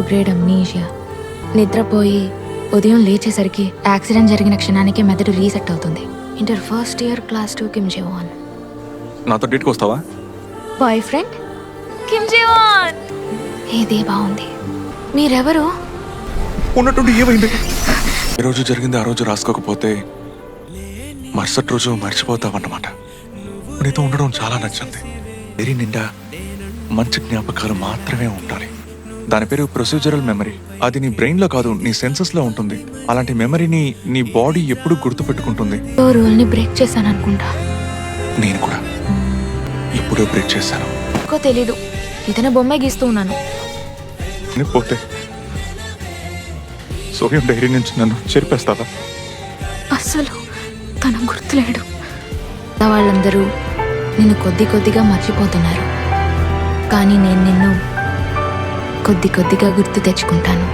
Grade amnesia. నిద్రపోయి ఉదయం లేచేసరికి యాక్సిడెంట్ జరిగిన క్షణానికి మెదడు రీసెట్ అవుతుంది. Inter first year class 2 Kim Jaewon. నాతో డేట్కి వస్తావా? Boy friend Kim Jaewon. ఇదే బాగుంది. మీరెవరు? ఉన్నట్టుండి ఏమైంది? ఏ రోజు జరిగింది ఆ రోజు రాసుకోకపోతే మరుసటి రోజు మర్చిపోతావన్నమాట. నీతో ఉండడం చాలా నచ్చింది. వెరీ నిండా మంచి జ్ఞాపకాలు మాత్రమే ఉండాలి. దాని పేరు ప్రొసీజరల్ మెమరీ. అది నీ బ్రెయిన్ లో కాదు, నీ సెన్సెస్ లో ఉంటుంది. అలాంటి మెమరీని నీ బాడీ ఎప్పుడు గుర్తు పెట్టుకుంటుంది. రూల్ ని బ్రేక్ చేశాను అనుకుంటా. నేను కూడా ఎప్పుడో బ్రేక్ చేశాను. ఎక్కువ తెలీదు. ఇతను బొమ్మే గీస్తూ ఉన్నాను. పోతే సోయం డైరీ నుంచి నన్ను చెరిపేస్తావా? అస్సలు తన గుర్తులేడు. వాళ్ళందరూ నిన్ను కొద్ది కొద్దిగా మర్చిపోతున్నారు, కానీ నేను నిన్ను కొద్ది కొద్దిగా గుర్తు తెచ్చుకుంటాను.